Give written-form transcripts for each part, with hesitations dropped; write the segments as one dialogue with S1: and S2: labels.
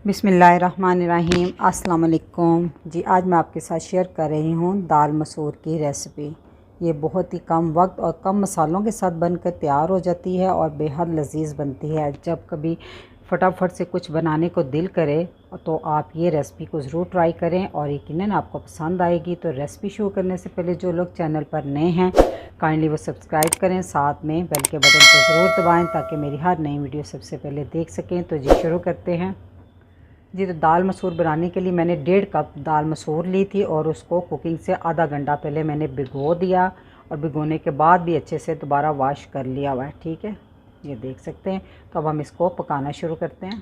S1: बिस्मिल्लाहिर्रहमानिर्रहीम। अस्सलाम वालेकुम जी। आज मैं आपके साथ शेयर कर रही हूँ दाल मसूर की रेसिपी। ये बहुत ही कम वक्त और कम मसालों के साथ बनकर तैयार हो जाती है और बेहद लजीज बनती है। जब कभी फटाफट से कुछ बनाने को दिल करे तो आप ये रेसिपी को ज़रूर ट्राई करें और यकीनन आपको पसंद आएगी। तो रेसिपी शुरू करने से पहले जो लोग चैनल पर नए हैं काइंडली वो सब्सक्राइब करें, साथ में बेल के बटन को ज़रूर दबाएँ ताकि मेरी हर नई वीडियो सबसे पहले देख सकें। तो जी शुरू करते हैं जी। तो दाल मसूर बनाने के लिए मैंने 1.5 कप दाल मसूर ली थी और उसको कुकिंग से आधा घंटा पहले मैंने भिगो दिया और भिगोने के बाद भी अच्छे से दोबारा वॉश कर लिया हुआ है। ठीक है, ये देख सकते हैं। तो अब हम इसको पकाना शुरू करते हैं।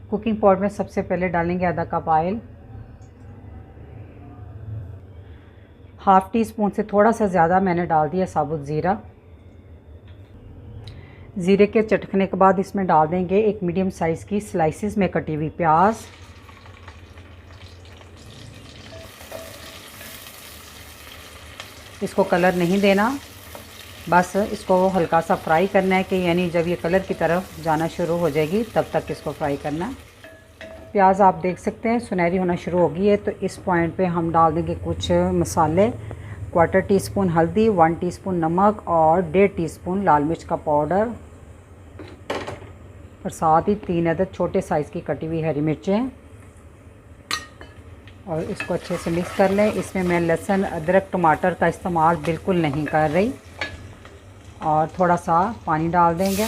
S1: कुकिंग पॉट में सबसे पहले डालेंगे आधा cup oil. Half tea spoon से थोड़ा सा ज़्यादा मैंने डाल दिया साबुत ज़ीरा। ज़ीरे के चटकने के बाद इसमें डाल देंगे एक मीडियम साइज़ की स्लाइसिस में कटी हुई प्याज। इसको कलर नहीं देना, बस इसको हल्का सा फ्राई करना है कि यानी जब ये कलर की तरफ जाना शुरू हो जाएगी तब तक इसको फ्राई करना है। प्याज आप देख सकते हैं सुनहरी होना शुरू हो गई है। तो इस पॉइंट पे हम डाल देंगे कुछ मसाले। 1/4 टीस्पून हल्दी, 1 टीस्पून नमक और 1.5 टीस्पून लाल मिर्च का पाउडर और साथ ही 3 अदद छोटे साइज़ की कटी हुई हरी मिर्चें और इसको अच्छे से मिक्स कर लें। इसमें मैं लहसुन, अदरक, टमाटर का इस्तेमाल बिल्कुल नहीं कर रही और थोड़ा सा पानी डाल देंगे।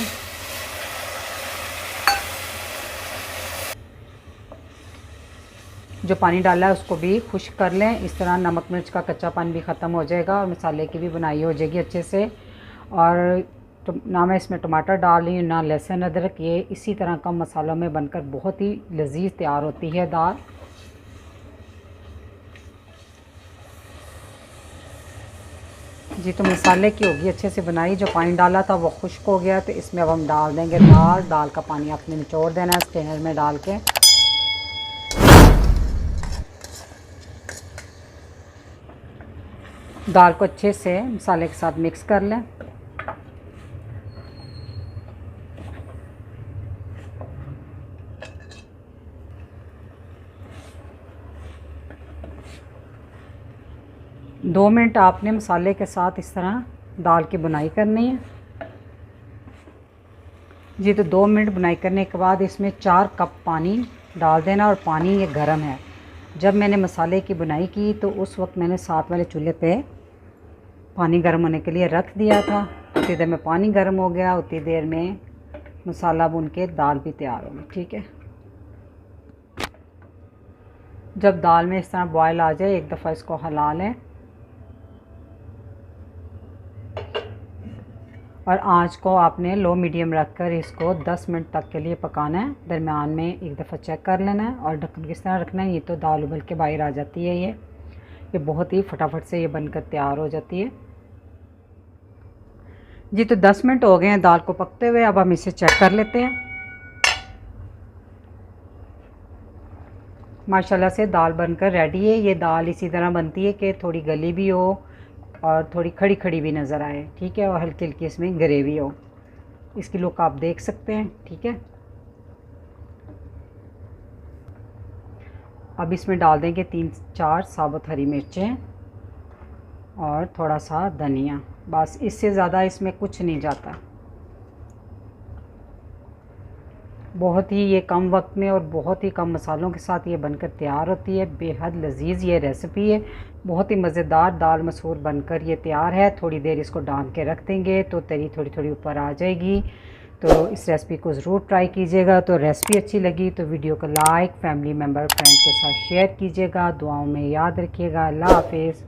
S1: जो पानी डाला है उसको भी खुश्क कर लें। इस तरह नमक मिर्च का कच्चा पानी भी ख़त्म हो जाएगा और मसाले की भी बुनाई हो जाएगी अच्छे से। और तो ना मैं इसमें टमाटर डाल रही हूँ ना लहसुन अदरक। ये इसी तरह कम मसालों में बनकर बहुत ही लजीज तैयार होती है दाल। जी तो मसाले की होगी अच्छे से बनाई। जो पानी डाला था वो खुश्क हो गया। तो इसमें अब हम डाल देंगे दाल का पानी आपने निचोड़ देना है स्ट्रेनर में डाल के। दाल को अच्छे से मसाले के साथ मिक्स कर लें। दो मिनट आपने मसाले के साथ इस तरह दाल की बुनाई करनी है जी। तो 2 मिनट बुनाई करने के बाद इसमें 4 कप पानी डाल देना और पानी ये गर्म है। जब मैंने मसाले की बुनाई की तो उस वक्त मैंने साथ वाले चूल्हे पे पानी गर्म होने के लिए रख दिया था। उतनी देर में पानी गर्म हो गया, उतनी देर में मसाला भून के दाल भी तैयार होगी। ठीक है, जब दाल में इस तरह बॉयल आ जाए एक दफ़ा इसको हिला लें और आंच को आपने लो मीडियम रखकर इसको 10 मिनट तक के लिए पकाना है। दरमियान में एक दफ़ा चेक कर लेना है और ढक्कन किस तरह रखना है। ये तो दाल उबल के बाहर आ जाती है। ये बहुत ही फटाफट से ये बनकर तैयार हो जाती है जी। तो 10 मिनट हो गए हैं दाल को पकते हुए। अब हम इसे चेक कर लेते हैं। माशाल्लाह से दाल बनकर रेडी है। ये दाल इसी तरह बनती है कि थोड़ी गली भी हो और थोड़ी खड़ी खड़ी भी नज़र आए। ठीक है, और हल्की हल्की इसमें ग्रेवी हो। इसकी लुक आप देख सकते हैं। ठीक है, अब इसमें डाल देंगे 3-4 साबुत हरी मिर्चें और थोड़ा सा धनिया। बस इससे ज़्यादा इसमें कुछ नहीं जाता। बहुत ही ये कम वक्त में और बहुत ही कम मसालों के साथ ये बनकर तैयार होती है। बेहद लजीज ये रेसिपी है। बहुत ही मज़ेदार दाल मसूर बनकर ये तैयार है। थोड़ी देर इसको डाल के रख देंगे तो तरी थोड़ी थोड़ी ऊपर आ जाएगी। तो इस रेसिपी को ज़रूर ट्राई कीजिएगा। तो रेसिपी अच्छी लगी तो वीडियो को लाइक, फैमिली मेम्बर, फ्रेंड के साथ शेयर कीजिएगा। दुआओं में याद रखिएगा। अल्लाह हाफिज़।